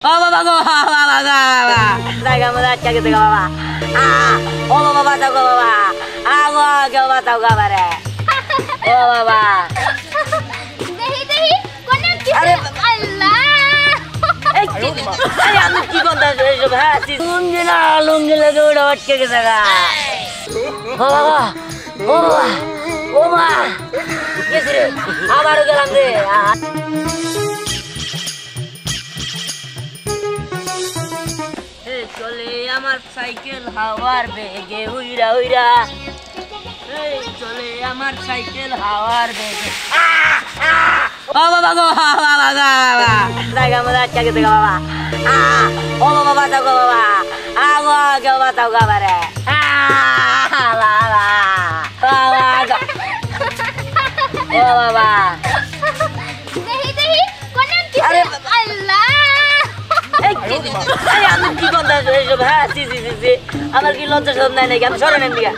ও বাবা গো বাবা গো বাবা জায়গা মধ্যে আটকে গেছে গো বাবা ও বাবা বাঁচাও গো বাবা আগো কেউ বাঁচাও গো বাবারে ও বাবা দেহি দেহি কোনে কি আল্লাহ আরে আমি কি বলতে এসব হ্যাঁ লুঙ্গি লেগে ওটা আটকে গেছে গা ও বাবা ও বাবা ও মা গেছে রে আবারও গেলাম রে চলে আমার সাইকেল হাওয়ার বেগে উইরা উইরা চলে আমার সাইকেল হাওয়ার বেগে ও বাবা গো বাবা গো বাবা জায়গা মধ্যে আটকে গেছে গো বাবা ও বাবা বাঁচাও গো বাবা আগো কেউ বাঁচাও গো বাবারে বাবা বাবা ও বাবা দেহি দেহি কোনে কি আল্লাহ আরে আমি কি বলতে এসব হ্যাঁ আমার কি লজ্জা সব নাই নাকি আমি সরে নেন দিকে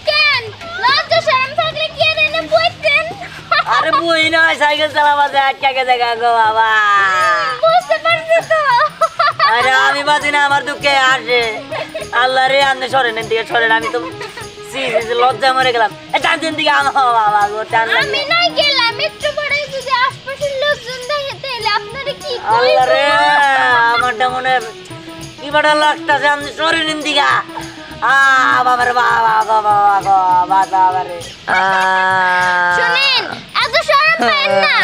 কেন লজ্জা শরম থাকলে কি এনে বইতেন আরে বই নয় সাইকেল চালাবাতে আটকে গেছে গো বাবা বুঝতে পারছি তো আরে আমি বাঁচি না আমার দুঃখে আসে আল্লাহ রে আপনি সরে নেন দিকে সরেন আমি তো লজ্জা মরে গেলাম টান দিন দিকে আমার বাবা গো টান আমি নাই গেলাম একটু পরে যদি আশপাশের লোকজন দেখে তাহলে আপনারা কি আল্লাহ রে কইবেন আমারটা মনে কি বড় লাগতাছে আমি সরে নেন দিকে বাবার বাবা গো বাবা গো বাবা রে শুনেন এত শরম পায় না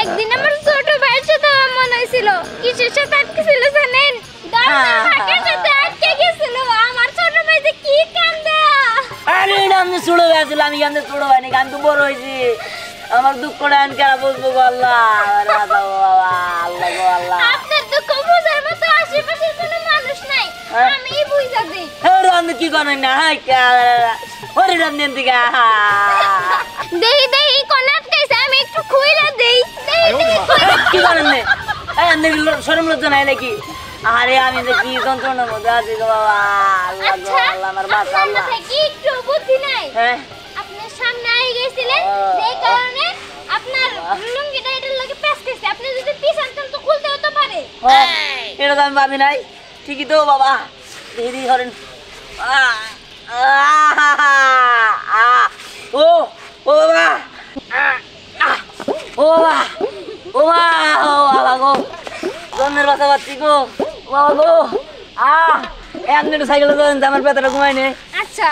একদিন আমার ছোট ভাইয়ের সাথে এমন হয়েছিল কিসের সাথে আটকে ছিল জানেন দরজার ফাঁকের সাথে আটকে গেছিল আমার ছোট ভাই যে কি কান্দে আরে আমি ছোট হয়েছিল আমি কেন ছোট হয়নি আমি তো বড় হয়েছি আমার দুঃখটা আমি কেন বুঝবো গো আল্লাহ আল্লাহ গো আল্লাহ আপনার দুঃখ বুঝার মতো আশেপাশের কোনো মানুষ নাই আমি বুঝা দিই আমি কি করেন না ওরে রাম দেন দিকে দেহি দেহি কোন আটকাইছে আমি একটু খুইলা দেই দেহি দেহি কি করেন না শরম লজ্জা নাই নাকি আরে আমি যে কি যন্ত্রণার মধ্যে আছি গো বাবা আল্লাহ গো আল্লাহ আমার বাবা আল্লাহ কি একটু বুদ্ধি নাই হ্যাঁ আপনার সামনে আই গেছিলেন সেই কারণে আপনার লুঙ্গিটা এটার লগে পেঁচকেছে আপনি যদি পিছানতেন তো খুলতে হতে পারে এটা তো আমি ভাবি নাই ঠিকই তো বাবা দেরি করেন ও ও বাবা ও বাবা ও বাবা গো জন্মের বাসা পাচ্ছি গো বাবা গো এমনি একটু সাইকেলে ধরেন আমার পেতাটা ঘুমাই নে আচ্ছা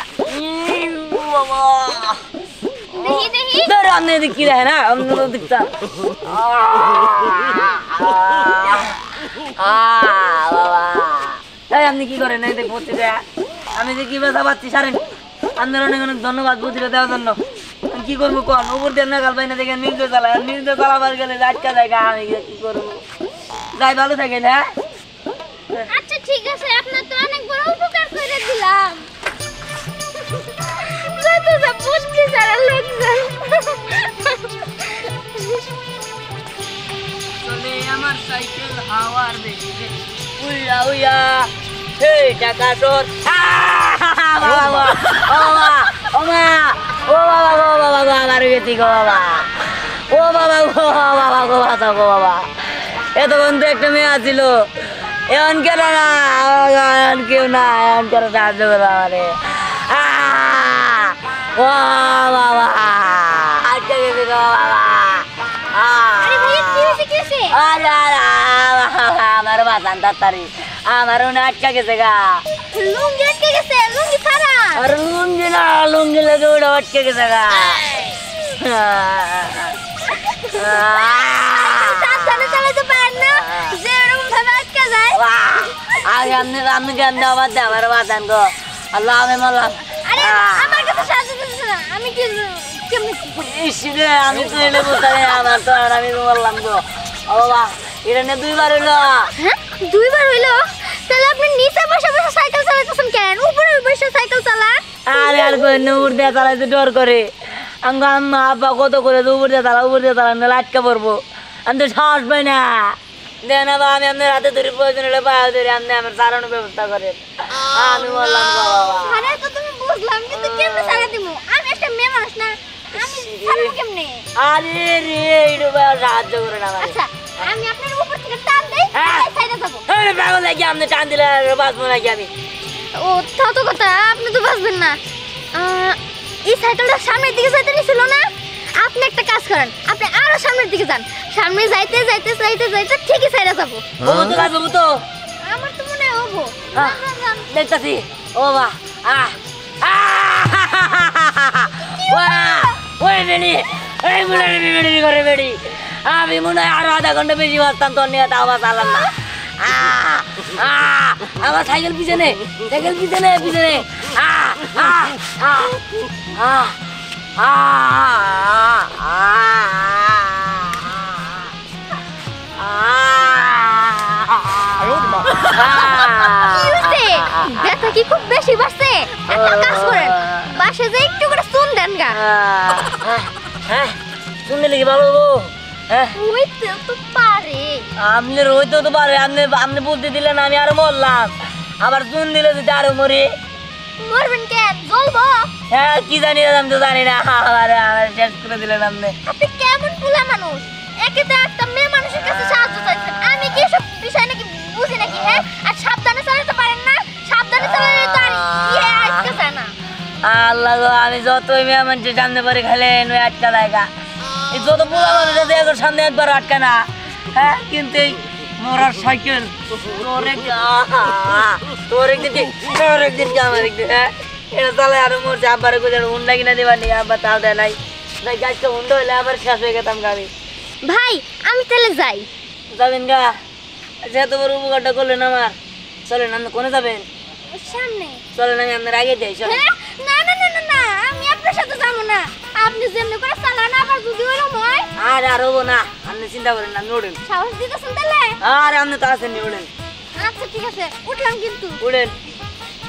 বাবা দেহি দেহি ধরে আপনি এদিক কি দেখে না আমি দিকটা বাবা তাই আপনি কি করেন এই দেখ বুদ্ধি দেয়া আমি যে কি ব্যথা পাচ্ছি সারেন আপনার অনেক অনেক ধন্যবাদ বুদ্ধিটা দেওয়ার জন্য আমি কি করবো কোন উপর দিয়ে নাগাল পাই না দেখে নিজে চালাই নিজে চালাবার গেলে আটকা জায়গা আমি কি করবো যাই ভালো থাকেন হ্যাঁ আচ্ছা ঠিক আছে আপনার তো অনেক বড় উপকার করে দিলাম যত সব বুদ্ধি সারা লোকজন চলে আমার সাইকেল হাওয়ার বেগে উইয়া উইয়া হে টাকা তোর বাবা ও বাবা ও মা ও বাবা গো বাবা গো আমার গেছি গো বাবা ও বাবা গো বাবা গো বাবা গো বাবা এতক্ষণ তো একটা মেয়ে আছিল এমন কেন না এমন কেউ না এমন কেন সাহায্য করে আমারে ও বাবা আজকে গেছি গো বাবা আরে ভাই কি হইছে কি হইছে আমার বাসান তাড়াতাড়ি আমার আটকা গেছে গা লুঙ্গি আটকে গেছে লুঙ্গি ছাড়া আর লুঙ্গি না লুঙ্গি লেগে ওটা আটকে গেছে গা সাবধানে চালাতে পারেন না যে এরকম ভাবে আটকে যায় আমি কেমন আবার দে আমার বাসান গো আল্লাহ আমি মারলাম আরে আমার কাছে সাহায্য করছে না আমি কি কেমনে আমি তো এনে বলতে আমার তো আর আমি বললাম গো ও বাবা এটা নিয়ে দুইবার হইলো হ্যাঁ দুইবার হইলো তাহলে আপনি নিচে বসে বসে সাইকেল চালাতেছেন কেন উপরে বসে সাইকেল চালান আরে আর কই না উপর দিয়ে চালাইতে ডর করে আম্মা আব্বা কত করে উপর দিয়ে চালা নাহলে আটকা পড়বো আমি তো সাহস পাই না দেন বা আমি আপনার হাতে ধরে প্রয়োজন হলে পায়ে ধরে আপনি আমার চালানোর ব্যবস্থা করেন আমি বললাম গো বাবা আরে তো তুমি বুঝলাম কিন্তু কেমনে চালা দিমু আমি একটা মেয়ে মানুষ না আমি চালাবো কেমনে আরে রে এইটু সাহায্য করেন আমার আচ্ছা আমি আপনার উপর থেকে টান দেই সাইডে যাবো। আরে পাগল নাকি আপনি টান দিলে আর বাঁচবো নাকি আমি? ও তাও তো কথা, আপনি তো বাঁচবেন না। এই সাইকেলটা সামনের দিকে যাইতে নিছিল না? আপনি একটা কাজ করেন, আপনি আরো সামনের দিকে যান। সামনে যাইতে যাইতে যাইতে যাইতে ঠিকই সাইডে যাবো। ও তো বাঁচবো তো। আমার তো মনে হয় হবো। দেখতাছি। ও বাবা ওই বেড়ি এই মনে বেড়ি করে বেড়ি আমি মনে হয় আরো আধা ঘন্টা বেশি বাঁচতাম তোর নিয়ে তাও বাঁচালাম না। আমার সাইকেল পিছনে পিছনে ব্যথা কি খুব বেশি বাড়ছে? একটা কাজ করেন, বাসে যে একটু করে চুন দেন গা। শুনলে কি ভালো হইতে তো পারে। আপনি রইতে তো পারে, আপনি বুদ্ধি দিলেন আমি আরো মরলাম, আবার চুন দিলে যদি আরো মরি। মরবেন কেন? জ্বলবো। হ্যাঁ কি জানি আমি তো জানি না, আবার শেষ করে দিলেন আপনি। আপনি কেমন পুলা মানুষ, একে তো একটা মেয়ে মানুষের কাছে সাহায্য চাইছেন, আমি কি সব বিষয় নাকি বুঝি নাকি? হ্যাঁ, আর সাবধানে চালাতে পারেন না? সাবধানে চালালে তো আর ইয়ে আটকে যায় না। আল্লাহ গো, আমি যতই মেয়ে মানুষের সামনে পরে খেলেন ওই আটকা জায়গা, এই যত পোলা মানুষ আছে এগুলোর সামনে একবার আটকা না। হ্যাঁ কিন্তু এই মরার সাইকেল তোর একদিন আমার একদিন, হ্যাঁ এটা চালে আরো মরছে। আব্বার কোথায় হুন্ডা কিনা দেবার নেই, আব্বার তাও দেয় নাই। গাছটা হুন্ডা হইলে আবার শেষ হয়ে গেতাম গাড়ি। ভাই আমি তাহলে যাই। যাবেন গা? যেহেতু বড় উপকারটা করলেন আমার, চলেন আপনি কোনে যাবেন? সামনে চলেন আমি আপনার আগে যাই। চলেন। না না না না না, আমি আপনার সাথে যাবো না। আপনি যেমনি করে চালান, আবার যদি ওরকম হয়। আর হবো না, আপনি চিন্তা করেন না, আপনি উঠেন। সাহস দিতেছেন তাহলে? আর আপনি তো আছেন, উঠেন। আচ্ছা ঠিক আছে, উঠলাম কিন্তু। উঠেন।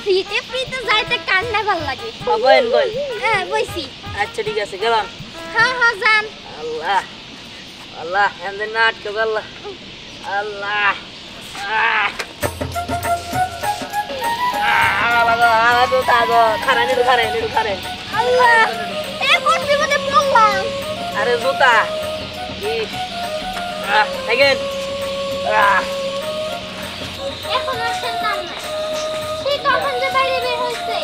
ফ্রিতে যাইতে কান্না ভাল লাগে। বলেন বল। হ্যাঁ বইছি। আচ্ছা ঠিক আছে, গেলাম। হ্যাঁ হ্যাঁ যান। আল্লাহ আল্লাহ এমন না আটকে আল্লাহ আল্লাহ আল্লাহ, এ কোন বিপদে পড়লাম? আরে জুতা দেখেন। এখন আসছেন নাম নাই, সে কখন যে বাইরে বের হয়েছে।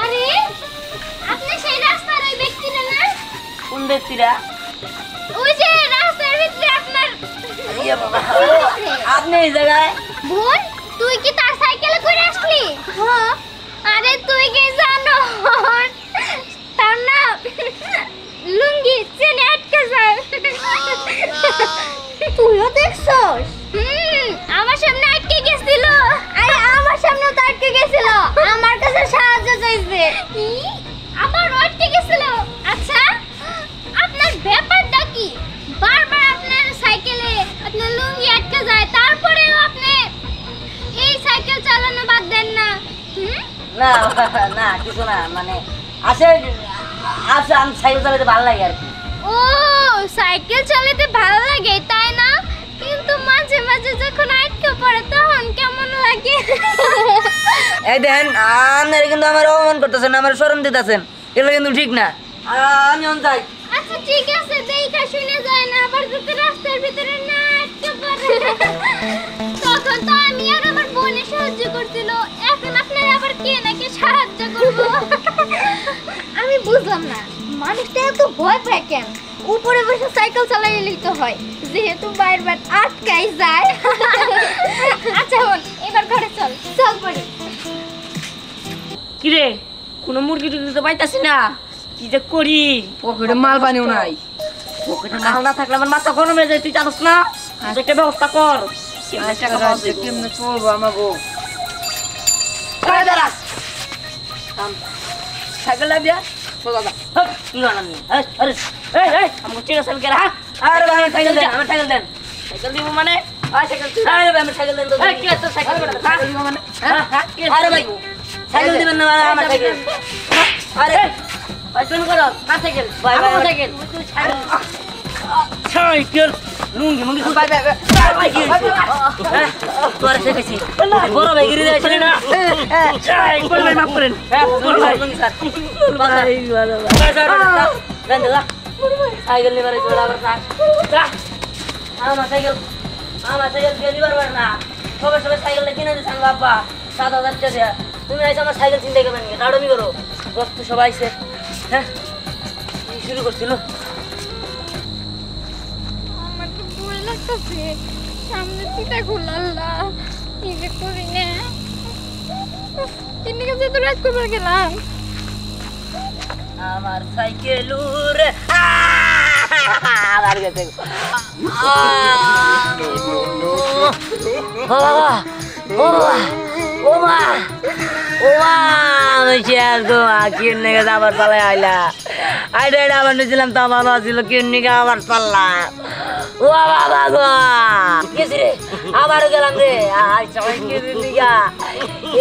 আরে আপনি সেই রাস্তার ওই ব্যক্তিটা না? কোন ব্যক্তিরা? ওই যে রাস্তার ভিতরে আপনার আপনি এই জায়গায়? বোন, তুই কি তার সাইকেলে করে আসলি? হ্যাঁ। আরে তুই কি জানো তার না লুঙ্গি চেনে আটকে যায়। তুইও দেখছস? আমার সামনে আটকে গেছিল। আরে আমার সামনেও তো আটকে গেছিল, আমার কাছে সাহায্য চাইছে। কি? আবার আটকে গেছিল? আচ্ছা আপনার ব্যাপারটা কি? বারবার আপনার সাইকেলে আপনার লুঙ্গি আটকে যায়, তারপরেও আপনি এই সাইকেল চালানো বাদ দেন না? না না কিছু না, মানে আছে আছে আমি সাইকেল চালাতে ভালো লাগে আর কি। ও সাইকেল চালাতে ভালো লাগে তাই না? কিন্তু মাঝে মাঝে যখন আটকে পড়ে তখন কেমন লাগে? এই দেখেন আপনারা কিন্তু আমার অপমান করতেছেন, আমার শরম দিতেছেন, এগুলো কিন্তু ঠিক না। আমি অন যাই। আচ্ছা ঠিক আছে, দেখা শুনে যায় না, আবার যদি রাস্তার ভিতরে না আটকে পড়ে। তখন তো আমি আর আমার বোনের সাহায্য করছিল, এখন আপনারা আবার কে নাকি সাহায্য করবো? আমি বুঝলাম না মানুষটা এত ভয় পায় কেন? উপরে বসে সাইকেল চালাইলেই তো হয়, যেহেতু বারবার আটকাই যায়। আচ্ছা বোন, এবার ঘরে চল। চল পড়ি। কিরে কোনো মুরগি টুরগি তো পাইতাছি না, কি যে করি? পকেটে মাল পানিও নাই। পকেটে মাল না থাকলে আমার মাথা গরম হয়ে যায়, তুই জানোস না? একটা ব্যবস্থা কর। কেমনে চলবো আমাগো? সাইকেল দিয়া কি বানান? আমাকে চিড়া সাইকেল কেরা? আরে ভাই আমার সাইকেল দেন, আমার সাইকেল দেন। সাইকেল দিব মানে? আরে ভাই আমার সাইকেল দেন তো। কি আছে সাইকেল দিব মানে? আরে ভাই সাইকেল দিবেন না আমার সাইকেল? আরে ভাই তুমি করো কার সাইকেল? ভাই ভাই সাইকেল। সাইকেল লুঙ্গি মুঙ্গি সব তোরা শেখাইছি বড় ভাই গিরি যাইছিলি না সাইকেল ভাই মাফ করেন সাইকেল নিবার আমার সাইকেল দিয়ে দিবার পারে না সবাই সাইকেলটা কিনে দিয়েছেন বাবা 7,000 টাকা দেয়া তুমি আইসা আমার সাইকেল চিন্তা করবেন কারণই করো দোস্ত সবাই আইসে হ্যাঁ কি শুরু করছিল আমার তো ভয় লাগতেছে সামনে চিতা খুলাল্লা কি যে করি না কিনে কাছে তো রাত করবার গেলাম আমার সাইকেল উড়ে আমার গেছে ও বাবা ও বাবা ও মা আমি শেয়ার গো কিনে গেছে আবার চালাই আইলা আইডা আবার নিয়েছিলাম তো আমার ছিল কিনে গে আবার চাললাম ও বাবা গো গেছি রে আবারও গেলাম রে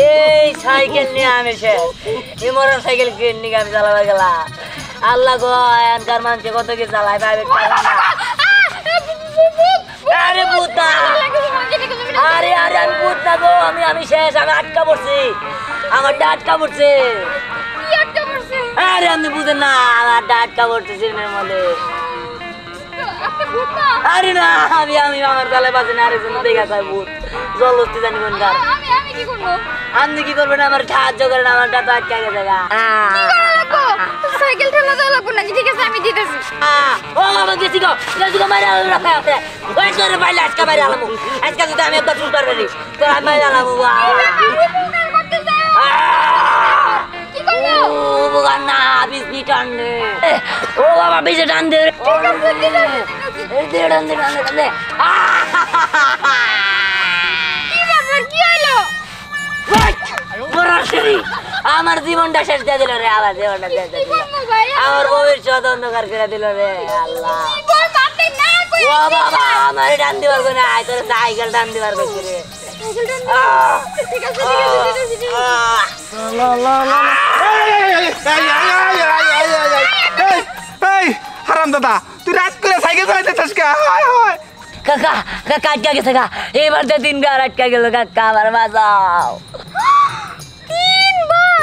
এই সাইকেল নিয়ে আমি শেষ এই মোটর সাইকেল কিনে গে আমি চালাবার গেলাম আল্লাহ গো এনকার মানুষে কত কি চালাই প্রাইভেট আরে বুতা আরে আরে আমি বুতা গো আমি শেষ আমি আটকা পড়ছি আমার আটকা পড়ছে কি আটকা পড়ছে আরে আমি বুঝে না আমার আটকা পড়ছে সিনের মধ্যে আপনি ভূত না আরে না আমি আমার গালে বাজে না আরেকজন দেখা যায় ভূত জল হচ্ছে জানি কোনকার আমি কি করবো আপনি কি করবেন আমার সাহায্য করেন আমার টাকা আটকা গেছে গা কি করা লাগবো সাইকেল ঠেলা দেওয়া লাগবো নাকি ঠিক আছে আমি দিতেছি ও বাবা গেছি গো মারি আলাম রাখা আছে ওই তোরে পাইলে আজকে মারি আলাম আজকে যদি আমি একটা চুল পারবি তো আমি মারি আলাম কি করবো ও বুগান না বিজনি টান দে ও বাবা বিজে টান দে ঠিক আছে ঠিক আছে এই দে টান দে কি ব্যাপার কি হলো সরাসরি আমার জীবনটা শেষ দিয়ে দিল রে আমার জীবনটা শেষ দিয়ে দিল আমার ভবিষ্যৎ অন্ধকার করে দিল রে আল্লাহ কি বল বাপে না কই ও বাবা আমার টান দিবার কোনে আয় তোর সাইকেল টান দিবার কইছি রে ঠিক আছে দিতেছি হারাম দাদা তুই রাত করে সাইকেল চালাইতেছিস কে কাকা কাকা আটকা গেছে কা এবার তো 3 বার আটকা গেল কাকা আমার বাঁচাও 3 বার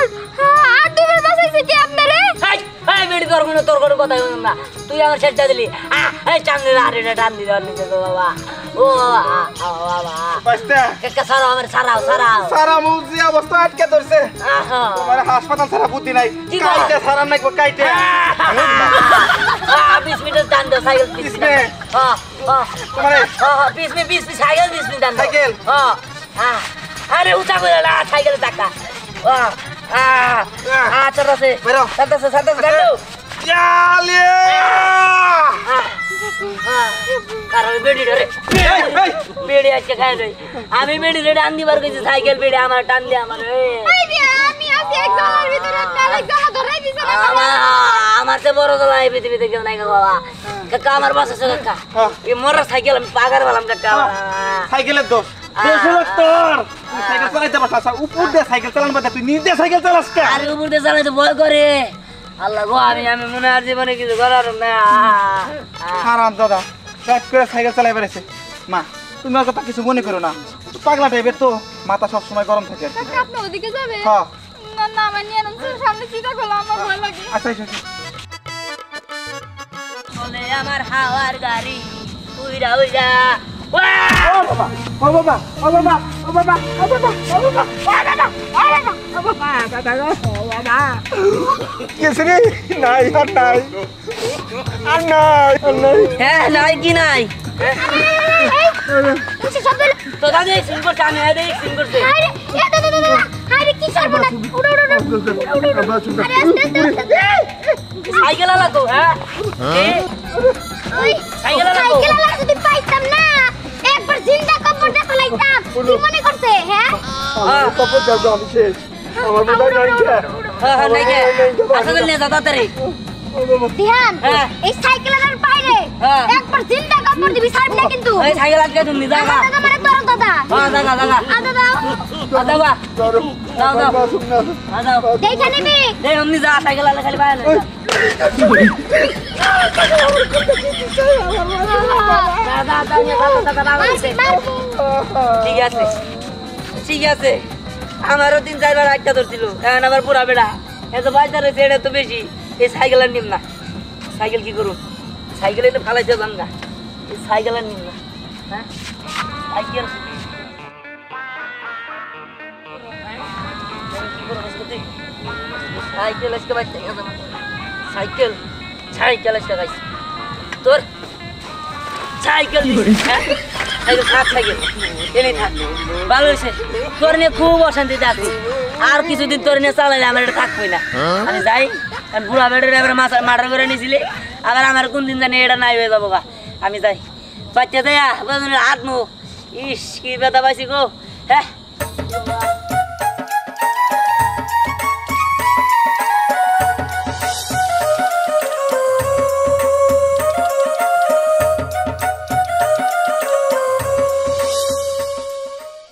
আর 2 বার বাঁচাইছে কি আপনারে এই বেড়ি তোর কোনো কথা বললাম না তুই আমার সেটটা দিলি এই টান দিল আরে টান দিল নিচে তো বাবা ও বাবা বাস্তা কাকা সারাও আমার সারাও সারা মুজি অবস্থা আটকে ধরছে তোমার হাসপাতাল ছাড়া বুদ্ধি নাই কি বল? কাইতে সারা নাই কাইতে 20 মিনিট টান দাও সাইকেল 20 20 মিনিট তোমারে 20 মিনিট সাইকেল 20 মিনিট টান দাও সাইকেল? আরে উঠা করে না সাইকেল টাকা চলো সে বেরো। সাতাশে গাড়ো ইয়ালে কারণ বেড়ি ধরে বেড়ি আজকে খাই দেয় আমি বেড়ি রে টান দিবার কইছি সাইকেল বেড়ি আমার টান দিয়ে আমার এই বিয়া আমি আছি এক জনের ভিতরে এক জন ধরাই দিছ না আমার তো বড় দলা এই পৃথিবীতে কেউ নাই গো বাবা কাকা আমার বাস আছে কাকা এই মোটর সাইকেল আমি পাগার বললাম কাকা সাইকেলের দোষ দোষ হলো তোর তুই সাইকেল চালাইতে পারছিস না উপর দিয়ে সাইকেল চালান বাদে তুই নিজে সাইকেল চালাস কে আরে উপর দিয়ে চালাইতে ভয় করে আল্লাহ গো আমি মনে আর জীবনে কিছু করার না হারাম দাদা রাত করে সাইকেল চালাই বেড়েছে মা তুমি আর কথা কিছু মনে করো না পাগলা টাইপের তো মাথা সব সময় গরম থাকে কাকা আপনি ওদিকে যাবে হ্যাঁ না না আমি নিয়ে নাম সামনে চিতা করলাম আমার ভয় লাগে আচ্ছা আচ্ছা চলে আমার হাওয়ার গাড়ি উইরা উইরা ও বাবা ও বাবা ও বাবা ও বাবা ও বাবা ও বাবা ও বাবা দাদা গো ও বাবা কেসে রে নাই আর নাই আর নাই হ্যাঁ নাই কি নাই কিছু শব্দ তো দাদা এই সিং করছে আমি এই সিং করছে আরে এ দাদা আরে কি সর্বনাশ উড়ো আরে আস্তে সাইকেল লাগো হ্যাঁ ওই সাইকেল লাগো সাইকেল যদি পাইতাম না একবার জিন্দা কবরটা ফলাইতাম কি মনে করতে হ্যাঁ কপর যাও আমি শেষ আমার মনে নাই কে হ্যাঁ নাই কে আসলে নিয়ে যা তাড়াতাড়ি ধ্যান হ্যাঁ। এই সাইকেলের বাইরে হ্যাঁ। একবার জিন্দা কবর দিবি ছাড়বি না কিন্তু এই সাইকেল আটকে তুমি জায়গা দাদা মানে তোর দাদা হ্যাঁ জায়গা আদা দাও দাও দাও দাও দেখে নিবি দে অমনি যা সাইকেল আলে খালি বাইরে ঠিক আছে ঠিক আছে আমারও 3-4 বার আটকা ধরছিল এখন আবার পুরা বেড়া এত বাজার হয়েছে এটা তো বেশি এই সাইকেল আর নিম না সাইকেল কি করুন সাইকেল এলে ফালাইতে যান না এই সাইকেল আর নিম না হ্যাঁ সাইকেল সাইকেল আজকে বাচ্চা সাইকেল সাইকেল আজকে গাইছে তোর সাইকেল সাইকেল থাক সাইকেল এনে থাক ভালো হয়েছে তোর নিয়ে খুব অশান্তিতে আছি আর কিছুদিন তোর নিয়ে চালাইলে আমার এটা থাকবই না আমি যাই কারণ বুড়া বেড়ের এবার মার্ডার করে নিয়েছিলি আবার আমার কোন দিন জানি এটা নাই হয়ে যাবো গা আমি যাই বাচ্চা দেয়া হাত নো ইস কি ব্যথা পাইছি গো হ্যাঁ